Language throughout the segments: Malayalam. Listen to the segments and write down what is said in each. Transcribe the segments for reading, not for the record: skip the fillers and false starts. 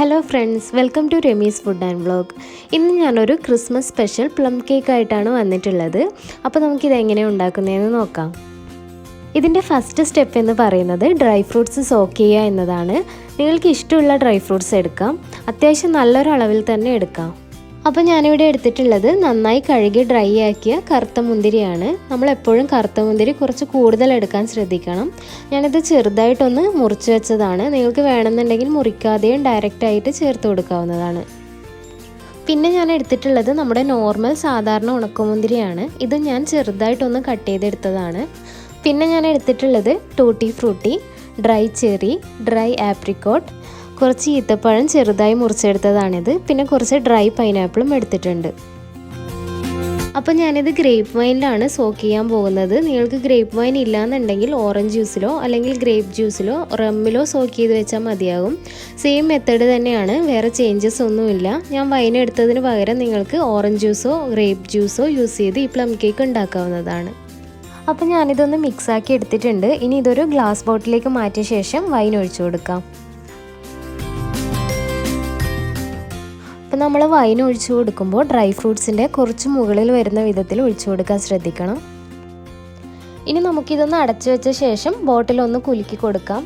Hello friends, welcome to Ramees food and vlog. ഇന്ന് ഞാനൊരു ക്രിസ്മസ് സ്പെഷ്യൽ പ്ലം കേക്ക് ആയിട്ടാണ് വന്നിട്ടുള്ളത്. അപ്പോൾ നമുക്കിത് എങ്ങനെയാണ് ഉണ്ടാക്കുന്നതെന്ന് നോക്കാം. ഇതിൻ്റെ ഫസ്റ്റ് സ്റ്റെപ്പ് എന്ന് പറയുന്നത് ഡ്രൈ ഫ്രൂട്ട്സ് സോക്ക് ചെയ്യുക എന്നതാണ്. നിങ്ങൾക്ക് ഇഷ്ടമുള്ള ഡ്രൈ ഫ്രൂട്ട്സ് എടുക്കാം, അത്യാവശ്യം നല്ലൊരു അളവിൽ തന്നെ എടുക്കാം. അപ്പോൾ ഞാനിവിടെ എടുത്തിട്ടുള്ളത് നന്നായി കഴുകി ഡ്രൈ ആക്കിയ കറുത്ത മുന്തിരിയാണ്. നമ്മളെപ്പോഴും കറുത്ത മുന്തിരി കുറച്ച് കൂടുതൽ എടുക്കാൻ ശ്രദ്ധിക്കണം. ഞാനിത് ചെറുതായിട്ടൊന്ന് മുറിച്ച് വെച്ചതാണ്. നിങ്ങൾക്ക് വേണമെന്നുണ്ടെങ്കിൽ മുറിക്കാതെയും ഡയറക്റ്റായിട്ട് ചേർത്ത് കൊടുക്കാവുന്നതാണ്. പിന്നെ ഞാൻ എടുത്തിട്ടുള്ളത് നമ്മുടെ നോർമൽ സാധാരണ ഉണക്കമുന്തിരിയാണ്. ഇത് ഞാൻ ചെറുതായിട്ടൊന്ന് കട്ട് ചെയ്തെടുത്തതാണ്. പിന്നെ ഞാൻ എടുത്തിട്ടുള്ളത് tutti Frooti, dry cherry, dry apricot, കുറച്ച് ഈത്തപ്പഴം ചെറുതായി മുറിച്ചെടുത്തതാണിത്. പിന്നെ കുറച്ച് ഡ്രൈ പൈനാപ്പിളും എടുത്തിട്ടുണ്ട്. അപ്പോൾ ഞാനിത് ഗ്രേപ്പ് വൈനിലാണ് സോക്ക് ചെയ്യാൻ പോകുന്നത്. നിങ്ങൾക്ക് ഗ്രേപ്പ് വൈൻ ഇല്ലയെന്നുണ്ടെങ്കിൽ ഓറഞ്ച് ജ്യൂസിലോ അല്ലെങ്കിൽ ഗ്രേപ്പ് ജ്യൂസിലോ റമ്മിലോ സോക്ക് ചെയ്ത് വെച്ചാൽ മതിയാകും. സെയിം മെത്തേഡ് തന്നെയാണ്, വേറെ ചേഞ്ചസ് ഒന്നുമില്ല. ഞാൻ വൈൻ എടുത്തതിന് പകരം നിങ്ങൾക്ക് ഓറഞ്ച് ജ്യൂസോ ഗ്രേപ്പ് ജ്യൂസോ യൂസ് ചെയ്ത് ഈ പ്ലം കേക്ക് ഉണ്ടാക്കാവുന്നതാണ്. അപ്പോൾ ഞാനിതൊന്ന് മിക്സാക്കി എടുത്തിട്ടുണ്ട്. ഇനി ഇതൊരു ഗ്ലാസ് ബോട്ടിലേക്ക് മാറ്റിയ ശേഷം വൈൻ ഒഴിച്ചു കൊടുക്കാം. അപ്പോൾ നമ്മൾ വൈൻ ഒഴിച്ചു കൊടുക്കുമ്പോൾ ഡ്രൈ ഫ്രൂട്ട്സിൻ്റെ കുറച്ച് മുകളിൽ വരുന്ന വിധത്തിൽ ഒഴിച്ചു കൊടുക്കാൻ ശ്രദ്ധിക്കണം. ഇനി നമുക്കിതൊന്ന് അടച്ചു വെച്ച ശേഷം ബോട്ടിലൊന്ന് കുലുക്കി കൊടുക്കാം.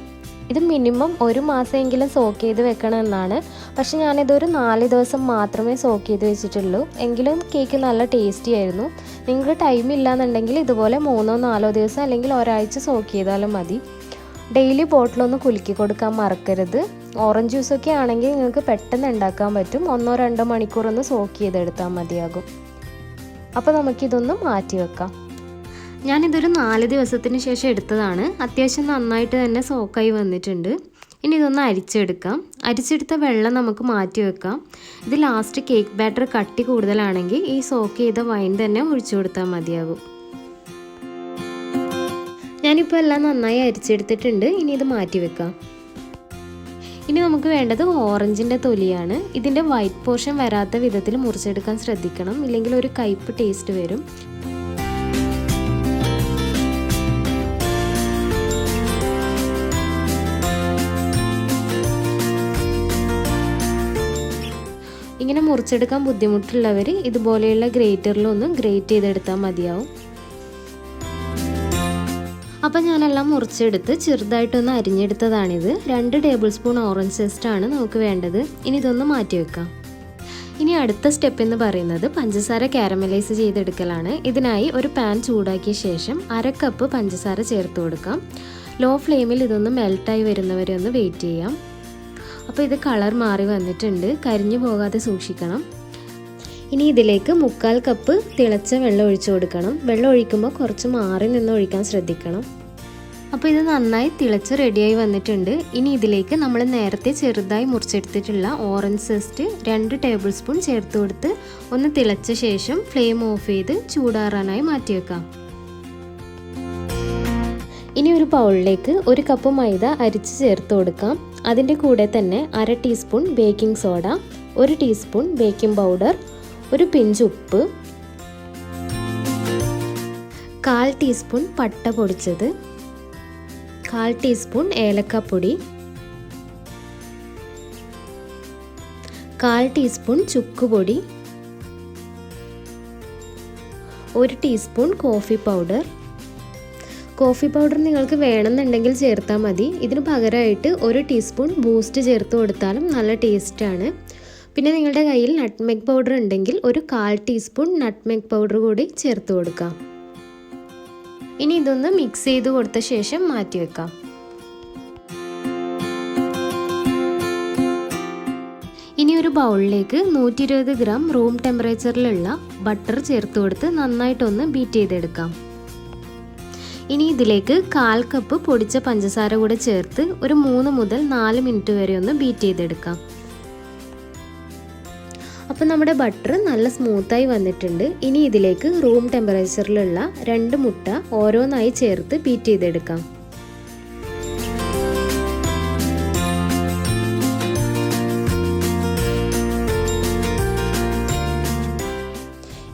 ഇത് മിനിമം 1 മാസമെങ്കിലും സോക്ക് ചെയ്ത് വെക്കണം എന്നാണ്. പക്ഷെ ഞാനിതൊരു 4 ദിവസം മാത്രമേ സോക്ക് ചെയ്ത് വെച്ചിട്ടുള്ളൂ. എങ്കിലും കേക്ക് നല്ല ടേസ്റ്റി ആയിരുന്നു. നിങ്ങൾക്ക് ടൈം ഇല്ലയെന്നുണ്ടെങ്കിൽ ഇതുപോലെ 3-4 ദിവസം അല്ലെങ്കിൽ ഒരാഴ്ച സോക്ക് ചെയ്താലും മതി. ഡെയിലി ബോട്ടിലൊന്ന് കുലുക്കി കൊടുക്കാൻ മറക്കരുത്. ഓറഞ്ച് ജ്യൂസൊക്കെ ആണെങ്കിൽ നിങ്ങൾക്ക് പെട്ടെന്ന് ഉണ്ടാക്കാൻ പറ്റും. 1-2 മണിക്കൂറൊന്ന് സോക്ക് ചെയ്തെടുത്താൽ മതിയാകും. അപ്പോൾ നമുക്കിതൊന്ന് മാറ്റി വെക്കാം. ഞാനിതൊരു 4 ദിവസത്തിന് ശേഷം എടുത്തതാണ്. അത്യാവശ്യം നന്നായിട്ട് തന്നെ സോക്കായി വന്നിട്ടുണ്ട്. ഇനി ഇതൊന്ന് അരിച്ചെടുക്കാം. അരിച്ചെടുത്ത വെള്ളം നമുക്ക് മാറ്റി വെക്കാം. ഇത് ലാസ്റ്റ് കേക്ക് ബാറ്റർ കട്ടി കൂടുതലാണെങ്കിൽ ഈ സോക്ക് ചെയ്ത വൈൻ തന്നെ ഒഴിച്ചു കൊടുത്താൽ മതിയാകും. ഞാനിപ്പോൾ എല്ലാം നന്നായി അരിച്ചെടുത്തിട്ടുണ്ട്. ഇനി ഇത് മാറ്റി വെക്കാം. ഇനി നമുക്ക് വേണ്ടത് ഓറഞ്ചിൻ്റെ തൊലിയാണ്. ഇതിൻ്റെ വൈറ്റ് പോർഷൻ വരാത്ത വിധത്തിൽ മുറിച്ചെടുക്കാൻ ശ്രദ്ധിക്കണം, ഇല്ലെങ്കിൽ ഒരു കയ്പ്പ് ടേസ്റ്റ് വരും. ഇങ്ങനെ മുറിച്ചെടുക്കാൻ ബുദ്ധിമുട്ടുള്ളവർ ഇതുപോലെയുള്ള ഗ്രേറ്ററിലൊന്ന് ഗ്രേറ്റ് ചെയ്തെടുത്താൽ മതിയാവും. അപ്പം ഞാനെല്ലാം മുറിച്ചെടുത്ത് ചെറുതായിട്ടൊന്ന് അരിഞ്ഞെടുത്തതാണിത്. 2 ടേബിൾ സ്പൂൺ ഓറഞ്ച് സെസ്റ്റ് ആണ് നമുക്ക് വേണ്ടത്. ഇനി ഇതൊന്ന് മാറ്റി വെക്കാം. ഇനി അടുത്ത സ്റ്റെപ്പ് എന്ന് പറയുന്നത് പഞ്ചസാര കാരമലൈസ് ചെയ്തെടുക്കലാണ്. ഇതിനായി ഒരു പാൻ ചൂടാക്കിയ ശേഷം 1/2 കപ്പ് പഞ്ചസാര ചേർത്ത് കൊടുക്കാം. ലോ ഫ്ലെയിമിൽ ഇതൊന്ന് മെൽട്ടായി വരുന്നവരെ ഒന്ന് വെയിറ്റ് ചെയ്യാം. അപ്പോൾ ഇത് കളർ മാറി വന്നിട്ടുണ്ട്. കരിഞ്ഞു പോകാതെ സൂക്ഷിക്കണം. ഇനി ഇതിലേക്ക് 1/4 കപ്പ് തിളച്ച വെള്ളം ഒഴിച്ചു കൊടുക്കണം. വെള്ളം ഒഴിക്കുമ്പോൾ കുറച്ച് മാറി നിന്ന് ഒഴിക്കാൻ ശ്രദ്ധിക്കണം. അപ്പോൾ ഇത് നന്നായി തിളച്ച് റെഡിയായി വന്നിട്ടുണ്ട്. ഇനി ഇതിലേക്ക് നമ്മൾ നേരത്തെ ചെറുതായി മുറിച്ചെടുത്തിട്ടുള്ള ഓറഞ്ച് സെസ്റ്റ് 2 ടേബിൾ സ്പൂൺ ചേർത്ത് കൊടുത്ത് ഒന്ന് തിളച്ച ശേഷം ഫ്ലെയിം ഓഫ് ചെയ്ത് ചൂടാറാനായി മാറ്റി വെക്കാം. ഇനി ഒരു ബൗളിലേക്ക് 1 കപ്പ് മൈദ അരിച്ച് ചേർത്ത് കൊടുക്കാം. അതിൻ്റെ കൂടെ തന്നെ 1/2 teaspoon baking soda, 1 teaspoon baking powder, 1 pinch ഉപ്പ്, 1/4 ടീസ്പൂൺ പട്ട പൊടിച്ചത്, 1/4 ടീസ്പൂൺ ഏലക്കപ്പൊടി, 1/4 ടീസ്പൂൺ ചുക്കുപൊടി, 1 teaspoon coffee powder. Coffee powder നിങ്ങൾക്ക് വേണമെന്നുണ്ടെങ്കിൽ ചേർത്താൽ മതി. ഇതിന് പകരമായിട്ട് 1 ടീസ്പൂൺ ബൂസ്റ്റ് ചേർത്ത് കൊടുത്താലും നല്ല ടേസ്റ്റാണ്. പിന്നെ നിങ്ങളുടെ കയ്യിൽ നട്ട്മെഗ് പൗഡർ ഉണ്ടെങ്കിൽ 1/4 ടീസ്പൂൺ നട്ട്മെഗ് പൗഡർ കൂടി ചേർത്ത് കൊടുക്കാം. ഇനി ഇതൊന്ന് മിക്സ് ചെയ്ത് കൊടുത്ത ശേഷം മാറ്റി വെക്കാം. ഇനി ഒരു ബൗളിലേക്ക് 120 ഗ്രാം റൂം ടെമ്പറേച്ചറിലുള്ള ബട്ടർ ചേർത്ത് കൊടുത്ത് നന്നായിട്ടൊന്ന് ബീറ്റ് ചെയ്തെടുക്കാം. ഇനി ഇതിലേക്ക് 1/4 കപ്പ് പൊടിച്ച പഞ്ചസാര കൂടെ ചേർത്ത് ഒരു 3 മുതൽ 4 മിനിറ്റ് വരെ ഒന്ന് ബീറ്റ് ചെയ്തെടുക്കാം. അപ്പോൾ നമ്മുടെ ബട്ടർ നല്ല സ്മൂത്തായി വന്നിട്ടുണ്ട്. ഇനി ഇതിലേക്ക് റൂം ടെമ്പറേച്ചറിലുള്ള 2 മുട്ട ഓരോന്നായി ചേർത്ത് ബീറ്റ് ചെയ്തെടുക്കാം.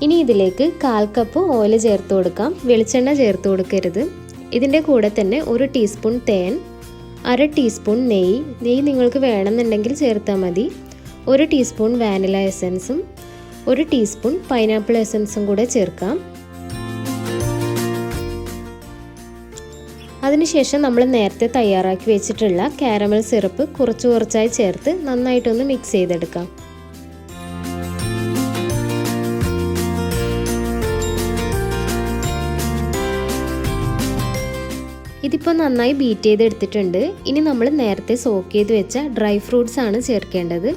ഇനി ഇതിലേക്ക് 1/4 കപ്പ് ഓയിൽ ചേർത്ത് കൊടുക്കാം. വെളിച്ചെണ്ണ ചേർത്ത് കൊടുക്കരുത്. ഇതിൻ്റെ കൂടെ തന്നെ 1 ടീസ്പൂൺ തേൻ, 1 ടീസ്പൂൺ നെയ്യ് നിങ്ങൾക്ക് വേണമെന്നുണ്ടെങ്കിൽ ചേർത്താൽ മതി. 1 ടീസ്പൂൺ വാനില എസൻസും 1 ടീസ്പൂൺ പൈനാപ്പിൾ എസൻസും കൂടെ ചേർക്കാം. അതിനുശേഷം നമ്മൾ നേരത്തെ തയ്യാറാക്കി വെച്ചിട്ടുള്ള കാരമൽ സിറപ്പ് കുറച്ചായി ചേർത്ത് നന്നായിട്ടൊന്ന് മിക്സ് ചെയ്തെടുക്കാം. ഇതിപ്പോൾ നന്നായി ബീറ്റ് ചെയ്തെടുത്തിട്ടുണ്ട്. ഇനി നമ്മൾ നേരത്തെ സോക്ക് ചെയ്ത് വെച്ച ഡ്രൈ ഫ്രൂട്ട്സ് ആണ് ചേർക്കേണ്ടത്.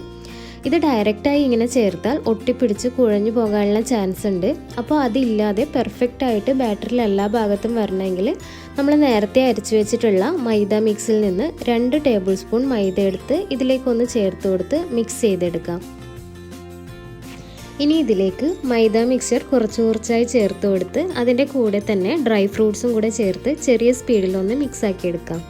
ഇത് ഡയറക്റ്റായി ഇങ്ങനെ ചേർത്താൽ ഒട്ടിപ്പിടിച്ച് കുഴഞ്ഞു പോകാനുള്ള ചാൻസ് ഉണ്ട്. അപ്പോൾ അതില്ലാതെ പെർഫെക്റ്റായിട്ട് ബാറ്ററിൽ എല്ലാ ഭാഗത്തും വരണമെങ്കിൽ നമ്മൾ നേരത്തെ അരച്ചു വെച്ചിട്ടുള്ള മൈദ മിക്സിൽ നിന്ന് 2 ടേബിൾ സ്പൂൺ മൈദ എടുത്ത് ഇതിലേക്കൊന്ന് ചേർത്ത് കൊടുത്ത് മിക്സ് ചെയ്തെടുക്കാം. ഇനി ഇതിലേക്ക് മൈദ മിക്സ്ചർ കുറച്ചായി ചേർത്ത് കൊടുത്ത് അതിൻ്റെ കൂടെ തന്നെ ഡ്രൈ ഫ്രൂട്ട്സും കൂടെ ചേർത്ത് ചെറിയ സ്പീഡിലൊന്ന് മിക്സ് ആക്കി എടുക്കാം.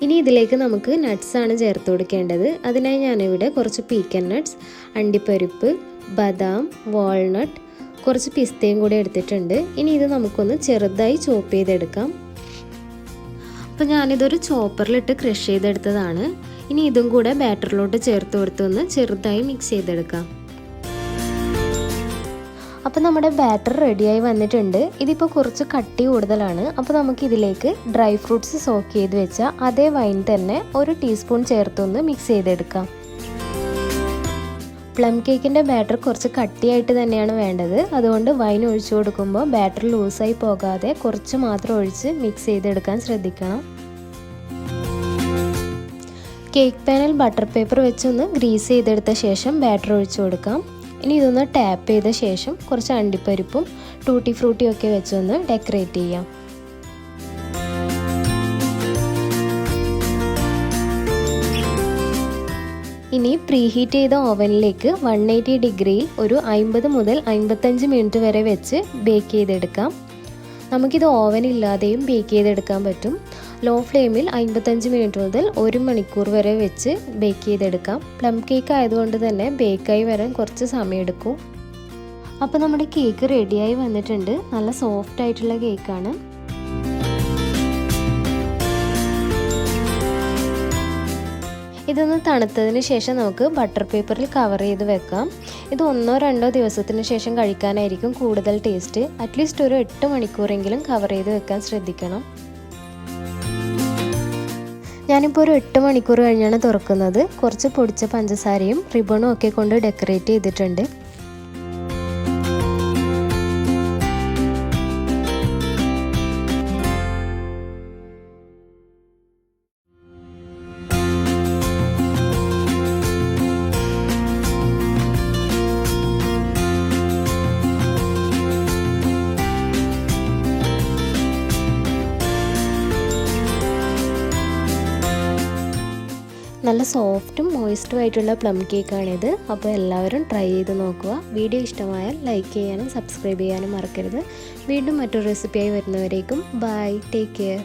ഇനി ഇതിലേക്ക് നമുക്ക് നട്ട്സാണ് ചേർത്ത് കൊടുക്കേണ്ടത്. അതിനായി ഞാനിവിടെ കുറച്ച് പീക്കൻ നട്ട്സ്, അണ്ടിപ്പരിപ്പ്, ബദാം, വാൾനട്ട്, കുറച്ച് പിസ്തയും കൂടി എടുത്തിട്ടുണ്ട്. ഇനി ഇത് നമുക്കൊന്ന് ചെറുതായി ചോപ്പ് ചെയ്തെടുക്കാം. അപ്പോൾ ഞാനിതൊരു ചോപ്പറിലിട്ട് ക്രഷ് ചെയ്തെടുത്തതാണ്. ഇനി ഇതും കൂടെ ബാറ്ററിലോട്ട് ചേർത്ത് കൊടുത്തൊന്ന് ചെറുതായി മിക്സ് ചെയ്തെടുക്കാം. അപ്പോൾ നമ്മുടെ ബാറ്റർ റെഡിയായി വന്നിട്ടുണ്ട്. ഇതിപ്പോൾ കുറച്ച് കട്ടി കൂടുതലാണ്. അപ്പോൾ നമുക്കിതിലേക്ക് ഡ്രൈ ഫ്രൂട്ട്സ് സോക്ക് ചെയ്ത് വെച്ച അതേ വൈൻ തന്നെ 1 ടീസ്പൂൺ ചേർത്തൊന്ന് മിക്സ് ചെയ്തെടുക്കാം. പ്ലം കേക്കിൻ്റെ ബാറ്റർ കുറച്ച് കട്ടിയായിട്ട് തന്നെയാണ് വേണ്ടത്. അതുകൊണ്ട് വൈൻ ഒഴിച്ചു കൊടുക്കുമ്പോൾ ബാറ്റർ ലൂസായി പോകാതെ കുറച്ച് മാത്രം ഒഴിച്ച് മിക്സ് ചെയ്തെടുക്കാൻ ശ്രദ്ധിക്കണം. കേക്ക് പാനിൽ ബട്ടർ പേപ്പർ വെച്ചൊന്ന് ഗ്രീസ് ചെയ്തെടുത്ത ശേഷം ബാറ്റർ ഒഴിച്ചു കൊടുക്കാം. ഇനി ഇതൊന്ന് ടാപ്പ് ചെയ്ത ശേഷം കുറച്ച് അണ്ടിപ്പരിപ്പും ടൂട്ടി ഫ്രൂട്ടിയും ഒക്കെ വെച്ചൊന്ന് ഡെക്കറേറ്റ് ചെയ്യാം. ഇനി പ്രീഹീറ്റ് ചെയ്ത ഓവനിലേക്ക് 180 ഡിഗ്രിയിൽ ഒരു 50 മുതൽ 55 മിനിറ്റ് വരെ വെച്ച് ബേക്ക് ചെയ്തെടുക്കാം. നമുക്കിത് ഓവനില്ലാതെയും ബേക്ക് ചെയ്തെടുക്കാൻ പറ്റും. ലോ ഫ്ലെയിമിൽ 55 മിനിറ്റ് മുതൽ 1 മണിക്കൂർ വരെ വെച്ച് ബേക്ക് ചെയ്തെടുക്കാം. പ്ലം കേക്ക് ആയതുകൊണ്ട് തന്നെ ബേക്കായി വരാൻ കുറച്ച് സമയമെടുക്കും. അപ്പോൾ നമ്മുടെ കേക്ക് റെഡിയായി വന്നിട്ടുണ്ട്. നല്ല സോഫ്റ്റ് ആയിട്ടുള്ള കേക്കാണ്. ഇതൊന്ന് തണുത്തതിന് ശേഷം നമുക്ക് ബട്ടർ പേപ്പറിൽ കവർ ചെയ്ത് വെക്കാം. ഇത് 1-2 ദിവസത്തിന് ശേഷം കഴിക്കാനായിരിക്കും കൂടുതൽ ടേസ്റ്റ്. അറ്റ്ലീസ്റ്റ് ഒരു 8 മണിക്കൂറെങ്കിലും കവർ ചെയ്ത് വെക്കാൻ ശ്രദ്ധിക്കണം. ഞാനിപ്പോൾ ഒരു 8 മണിക്കൂർ കഴിഞ്ഞാണ് തുറക്കുന്നത്. കുറച്ച് പൊടിച്ച പഞ്ചസാരയും റിബണും ഒക്കെ കൊണ്ട് ഡെക്കറേറ്റ് ചെയ്തിട്ടുണ്ട്. നല്ല സോഫ്റ്റും മോയിസ്റ്റും ആയിട്ടുള്ള പ്ലം കേക്കാണിത്. അപ്പോൾ എല്ലാവരും ട്രൈ ചെയ്ത് നോക്കുക. വീഡിയോ ഇഷ്ടമായാൽ ലൈക്ക് ചെയ്യാനും സബ്സ്ക്രൈബ് ചെയ്യാനും മറക്കരുത്. വീണ്ടും മറ്റൊരു റെസിപ്പിയായി വരുന്നവരേക്കും ബൈ, ടേക്ക് കെയർ.